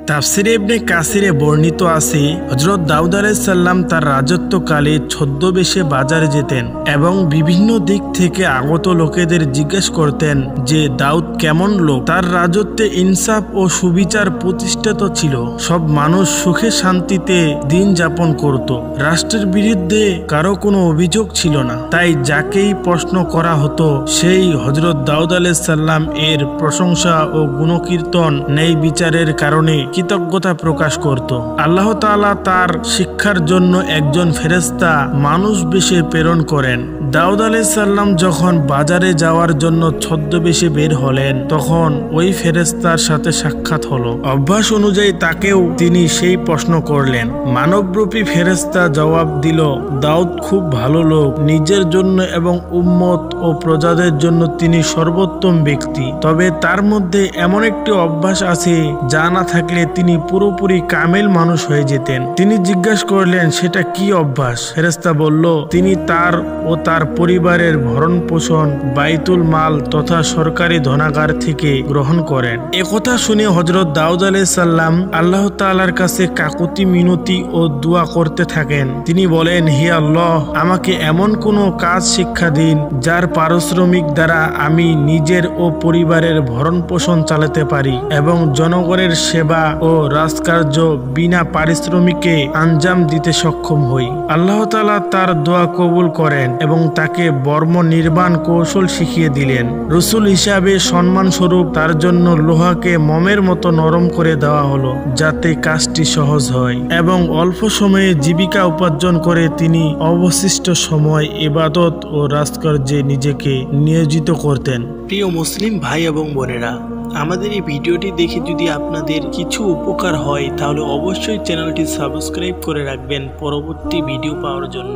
তাফসিরে ইবনে কাসিরে বর্ণিত আছে, হযরত দাউদ আলাইহিস সালাম তার রাজত্বকালে ছদ্মবেশে বাজারে যেতেন এবং বিভিন্ন দিক থেকে আগত লোকেদের জিজ্ঞেস করতেন যে দাউদ কেমন লোক। তার রাজত্বে ইনসাফ ও সুবিচার প্রতিষ্ঠিত ছিল। সব মানুষ সুখে শান্তিতে দিন যাপন করত। রাষ্ট্রের বিরুদ্ধে কারো কোনো অভিযোগ ছিল না। তাই যাকেই প্রশ্ন করা হতো সেই হযরত দাউদ আলাইহিস সালাম এর প্রশংসা ও গুণকীর্তন ন্যায় বিচারের কারণে কৃতজ্ঞতা প্রকাশ করত। আল্লাহ তাআলা তার শিক্ষার জন্য একজন ফেরেশতা মানুষ বেশে প্রেরণ করেন। দাউদ আলাইহিস সালাম যখন বাজারে যাওয়ার জন্য ছদ্মবেশে বের হলেন তখন ওই ফেরেশতার সাথে সাক্ষাৎ হলো। অভ্যাস অনুযায়ী তাকেও তিনি সেই প্রশ্ন করলেন। মানবরূপী ফেরেশতা জবাব দিল, দাউদ খুব ভালো লোক, নিজের জন্য এবং উম্মত ও প্রজাদের জন্য তিনি সর্বোত্তম ব্যক্তি। তবে তার মধ্যে এমন একটি অভ্যাস আছে যা না থাকলে তিনি পুরোপুরি কামেল মানুষ হয়ে যেতেন। তিনি জিজ্ঞাসা করলেন, সেটা কি অভ্যাস? ফেরেশতা বলল, তিনি তার ও তার পরিবারের ভরণ পোষণ বাইতুল মাল তথা সরকারি ধনাগার থেকে গ্রহণ করেন। একথা শুনে হযরত দাউদ আলাইহিস সালাম আল্লাহ তাআলার কাছে কাকুতি মিনতি ও দোয়া করতে থাকেন। তিনি বলেন, হে আল্লাহ, আমাকে এমন কোনো কাজ শিক্ষা দিন যার পারিশ্রমিক দ্বারা আমি নিজের ও পরিবারের ভরণ পোষণ চালাতে পারি এবং জনগণের সেবা ও রাজকার্য বিনা পারিশ্রমিকে আঞ্জাম দিতে সক্ষম হই। আল্লাহ তাআলা তার দোয়া কবুল করেন এবং তাকে বর্ম নির্মাণ কৌশল শিখিয়ে দিলেন। রাসূল হিসাবে সম্মান স্বরূপ তার জন্য লোহাকে মোমের মতো নরম করে দেওয়া হলো যাতে কাজটি সহজ হয় এবং অল্প সময়ে জীবিকা উপার্জন করে তিনি অবশিষ্ট সময় ইবাদত ও রাজকার্যে নিজেকে নিয়োজিত করতেন। প্রিয় মুসলিম ভাই এবং বোনেরা, আমাদের এই ভিডিওটি দেখে যদি আপনাদের কিছু উপকার হয় তাহলে অবশ্যই চ্যানেলটি সাবস্ক্রাইব করে রাখবেন পরবর্তী ভিডিও পাওয়ার জন্য।